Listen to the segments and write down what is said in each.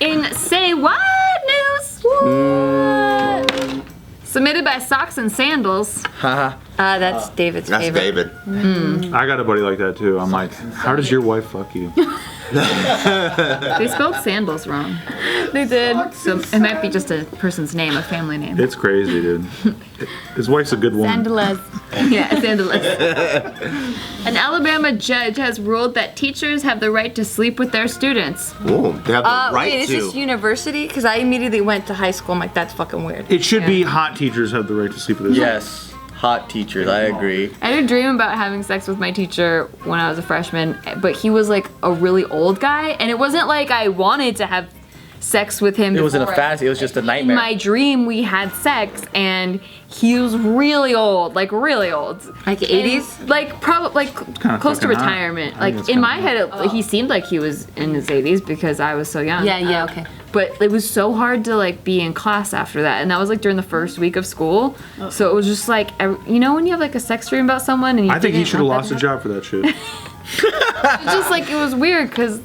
in Say What News. What? Submitted by Socks and Sandals. Haha. That's David's favorite. That's David. I got a buddy like that too. I'm like, how does your wife fuck you? They spelled sandals wrong. They did. So it might be just a person's name, a family name. It's crazy, dude. His wife's a good woman. Sandalez. Yeah, sandalous. An Alabama judge has ruled that teachers have the right to sleep with their students. Ooh, they have the right Wait, is to. this university? Because I immediately went to high school. I'm like, that's fucking weird. It should be hot teachers have the right to sleep with their Yes. Hot teachers, I agree. I had a dream about having sex with my teacher when I was a freshman, but he was like a really old guy, and it wasn't like I wanted to have sex with him. It wasn't a before. fantasy, it was just a nightmare. In my dream, we had sex, and he was really old, like really old. Like 80s? Like probably like close to fucking hot. retirement. I think Like that's in my kinda head, he seemed like he was in his 80s because I was so young. Yeah, okay. But it was so hard to like be in class after that, and that was like during the first week of school. So it was just like, you know, when you have like a sex dream about someone, and you I think he didn't should have want lost that a to job for that shit. happen. It's just like it was weird because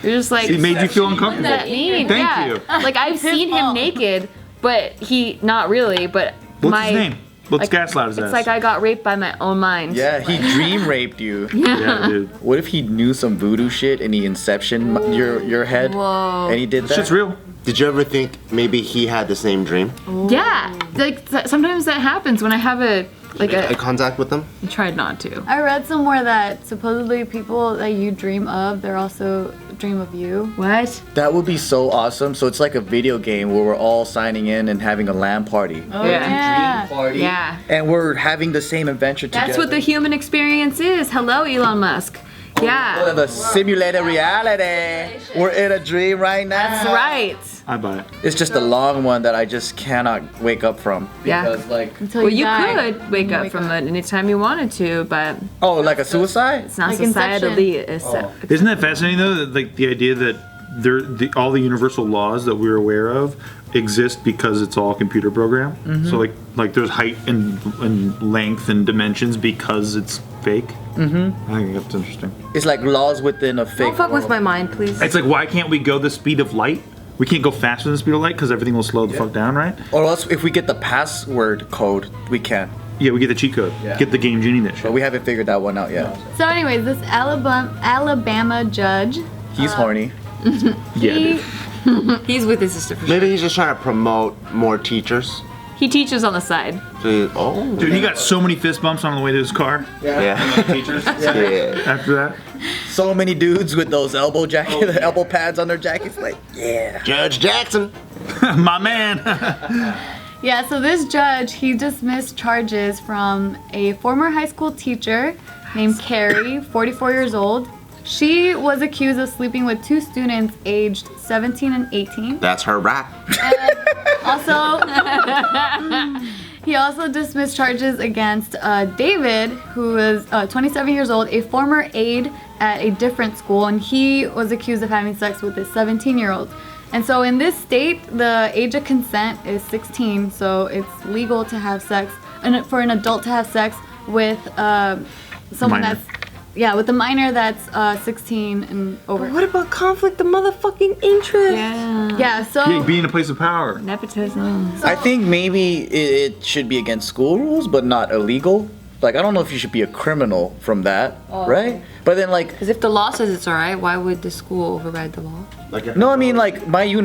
you're just like. He made you feel uncomfortable. That mean? Thank Yeah. you. Like I've seen him naked, but he not really. But What's his name? Let's like, gaslight his It's ass. like I got raped by my own mind. Yeah, he dream raped you. Yeah, dude. What if he knew some voodoo shit and he inception your head? Whoa. And he did that? Shit's real. Did you ever think maybe he had the same dream? Yeah. Like sometimes that happens when I have a like Eye a. contact with them? I tried not to. I read somewhere that supposedly people that you dream of, they're also dream of you. What? That would be so awesome. So it's like a video game where we're all signing in and having a LAN party. Oh Yeah. yeah. Party. Yeah. And we're having the same adventure together. That's what the human experience is. Hello, Elon Musk. Oh, Yeah. the simulated reality. We're in a dream right now. That's right. I buy it. It's just a long one that I just cannot wake up from. Yeah. Because like, Until Well, you, you die. could wake up from it anytime you wanted to, but oh, like a suicide? it's not Like societally Inception. accepted. Isn't that fascinating though? That, like the idea that all the universal laws that we're aware of exist because it's all computer programmed. Mm-hmm. So like there's height and length and dimensions because it's fake. Mm-hmm. I think that's interesting. It's like laws within a fake Don't fuck with world. my mind, please. It's like, why can't we go the speed of light? We can't go faster than the speed of light because everything will slow the fuck down, right? Or else if we get the password code, we can. Yeah, we get the cheat code. Yeah. Get the game genie that shit. But we haven't figured that one out yet. So anyways, this Alabama judge, He's horny. Yeah, dude. He's with his sister for sure. Maybe he's just trying to promote more teachers. He teaches on the side. Oh. Dude, he got so many fist bumps on the way to his car Yeah. teachers Yeah. after that. So many dudes with those elbow jacket, elbow pads on their jackets. Like, yeah. Judge Jackson. My man. yeah. So this judge, he dismissed charges from a former high school teacher named Carrie, 44 years old. She was accused of sleeping with two students aged 17 and 18. That's her rap. Also, he also dismissed charges against David, who was 27 years old, a former aide at a different school, and he was accused of having sex with a 17-year-old. And so in this state, the age of consent is 16, so it's legal to have sex, and for an adult to have sex with someone Minor. that's, yeah, with a minor that's 16 and over. What about conflict of motherfucking interest? Yeah. Yeah, so... Yeah, be in a place of power. Nepotism. I think maybe it should be against school rules, but not illegal. Like, I don't know if you should be a criminal from that, right? But then, like, Because if the law says it's alright, why would the school override the law? no, I mean, like, my even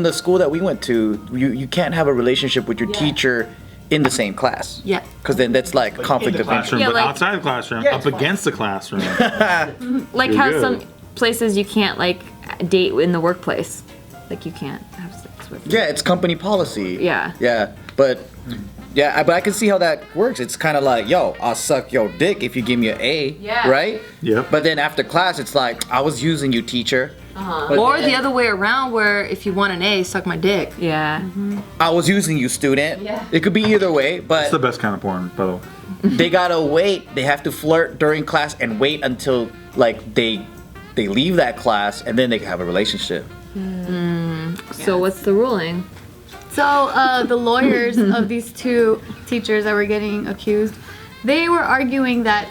the school that we went to, you can't have a relationship with your teacher in the same class. Yeah. Because then that's like conflict of interest. Classroom, Yeah, but like- outside the classroom, Yeah, up against the classroom. Like You're how good. some places you can't like date in the workplace. Like you can't have sex with. Yeah, it's company policy. Yeah. Yeah, but but I can see how that works. It's kind of like, yo, I'll suck your dick if you give me an A, Yeah. right? Yep. But then after class, it's like, I was using you, teacher. But Or then, the other way around, where if you want an A, suck my dick. Yeah. I was using you, student. Yeah. It could be either way, It's but the best kind of porn, by the way. they gotta wait. They have to flirt during class and wait until like they leave that class, and then they can have a relationship. So what's the ruling? So the lawyers of these two teachers that were getting accused, they were arguing that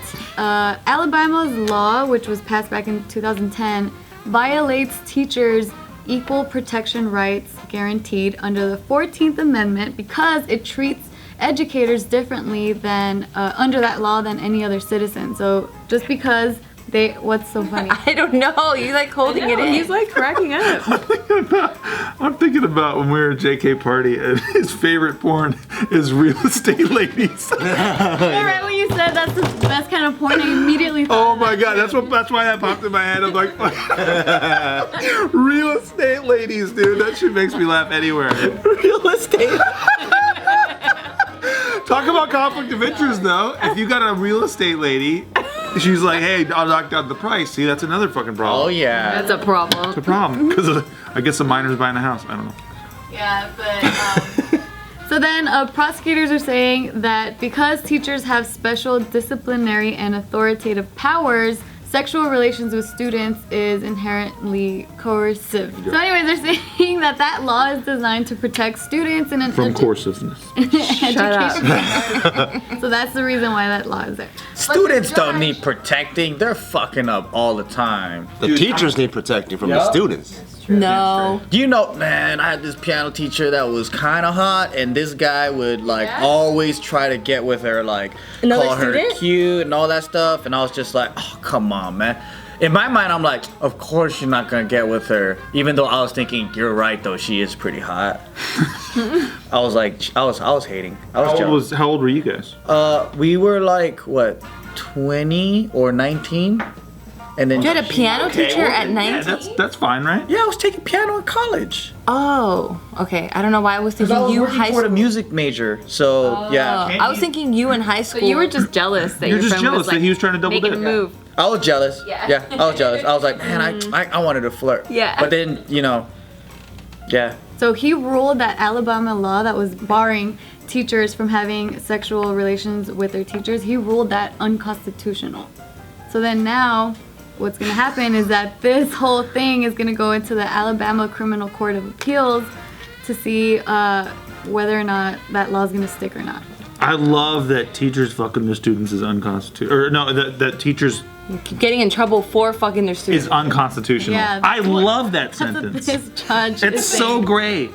Alabama's law, which was passed back in 2010, violates teachers' equal protection rights guaranteed under the 14th Amendment because it treats educators differently than under that law than any other citizen. So just because what's so funny? I don't know. You like holding it in. He's like cracking up. I'm thinking about when we were at JK party and his favorite porn is real estate ladies. Right when you said that's the best kind of porn, I immediately thought. Oh my god, that's why that popped in my head. I'm like, real estate ladies, dude. That shit makes me laugh anywhere. Real estate. Talk about conflict of interest, though. If you got a real estate lady, she's like, hey, I'll knock down the price. See, that's another fucking problem. Oh yeah. That's a problem. It's a problem because I guess the miner's buying a house. I don't know. Yeah, but so then prosecutors are saying that because teachers have special disciplinary and authoritative powers, sexual relations with students is inherently coercive. So anyways, they're saying that law is designed to protect students in an From coerciveness. education. So that's the reason why that law is there. Students don't need protecting. They're fucking up all the time. The teachers need protecting from the students. No. You know, man, I had this piano teacher that was kind of hot, and this guy would always try to get with her, like Another call her student? cute and all that stuff. And I was just like, oh, come on, man. In my mind, I'm like, of course you're not gonna get with her. Even though I was thinking, you're right though, she is pretty hot. I was like, I was hating. I was jealous. How old were you guys? We were like what, 20 or 19, and then You had a piano teacher at 19? Yeah, that's fine, right? yeah, I was taking piano in college. Oh, okay. I don't know why I was thinking I was you working high toward school. a music major, so yeah. I was thinking you in high school. So you were just jealous that You're your just friend jealous was like that he was trying to double making dip. a move. I was jealous. Yeah. I was jealous. I was like, man, I wanted to flirt. Yeah. But then, yeah. So he ruled that Alabama law that was barring teachers from having sexual relations with their teachers, he ruled that unconstitutional. So then now, what's going to happen is that this whole thing is going to go into the Alabama Criminal Court of Appeals to see whether or not that law is going to stick or not. I love that teachers fucking their students is unconstitutional. Or no, that teachers getting in trouble for fucking their students. is unconstitutional. Yeah, I love that That's what sentence. this judge It's is so saying. great.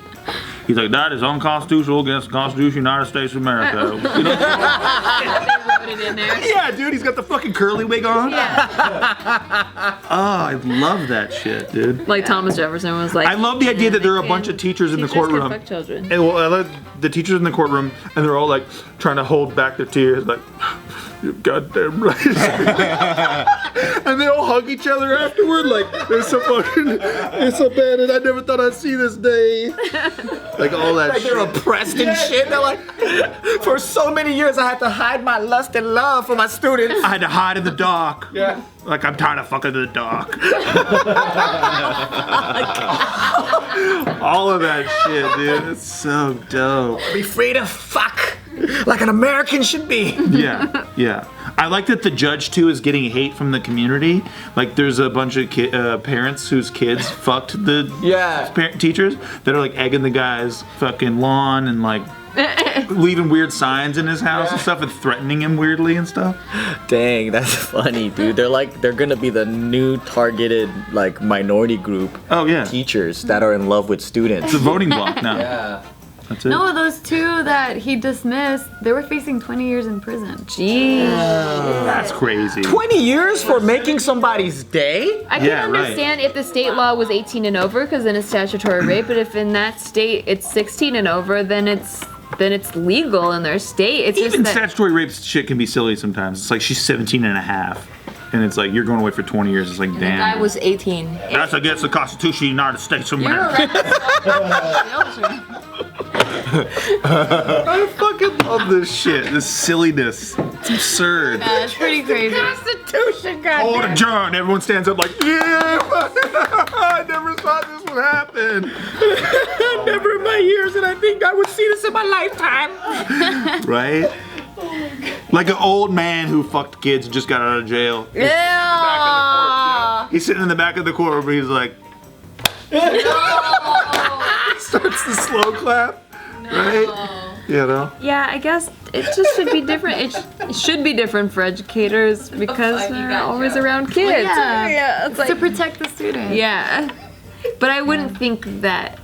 He's like, that is unconstitutional against the Constitution of the United States of America. You know? They wrote it in there. Yeah, dude, he's got the fucking curly wig on. Yeah. Oh, I love that shit, dude. Like Thomas Jefferson was like. I love the idea that there are a bunch of teachers in the courtroom. Can fuck children. And well, I love the teachers in the courtroom, and they're all like trying to hold back their tears, like, you're goddamn right. And they all hug each other afterward, like, it's so bad, and I never thought I'd see this day. Like all that Like shit. they're oppressed and shit. They're like, for so many years I had to hide my lust and love for my students. I had to hide in the dark. Yeah. Like, I'm tired of fucking in the dark. All of that shit, dude. It's so dope. Be free to fuck like an American should be. Yeah, yeah. I like that the judge too is getting hate from the community. Like, there's a bunch of parents whose kids fucked the teachers that are like egging the guy's fucking lawn and like leaving weird signs in his house and stuff and threatening him weirdly and stuff. Dang, that's funny, dude. They're gonna be the new targeted like minority group. Oh yeah, Teachers that are in love with students. it's a voting block now. Yeah. That's it. No, those two that he dismissed, they were facing 20 years in prison. Jeez. That's crazy. 20 years for making somebody's day? I can Yeah, right. understand if the state law was 18 and over, because then it's statutory rape. But if in that state it's 16 and over, then it's legal in their state. It's Even just that. statutory rape shit can be silly sometimes. It's like she's 17 and a half. And it's like, you're going away for 20 years. It's like, The damn. guy was 18. That's against the Constitution of the United States of You're America. right. I fucking love this shit. This silliness. It's absurd. Yeah, it's pretty crazy. Constitution, God. Hold adjourned. Everyone stands up like, yeah, I never thought this would happen. Never in my years, and I think I would see this in my lifetime. Right? Like an old man who fucked kids and just got out of jail. Yeah. He's sitting in the back of the courtroom. He's like, starts the slow clap. Right? You know? Yeah, I guess it just should be different. It should be different for educators because they're always around kids. Yeah, yeah, it's to like protect the student. yeah. But I wouldn't think that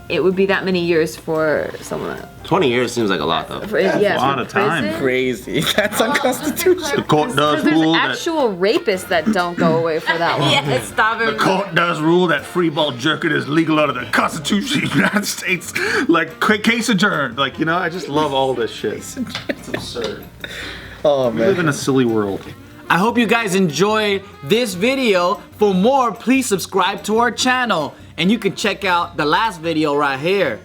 it would be that many years for someone. 20 years seems like a lot, though. Yeah, a lot of time. Crazy. That's unconstitutional. The court does There's rule that. actual rapists that don't go away for that long. Yeah, stop it. The court does rule that free ball jerking is legal under the Constitution of the United States. Like, case adjourned. Like, you know, I just love all this shit. It's absurd. Oh, We live in a silly world. I hope you guys enjoyed this video. For more, please subscribe to our channel. And you can check out the last video right here.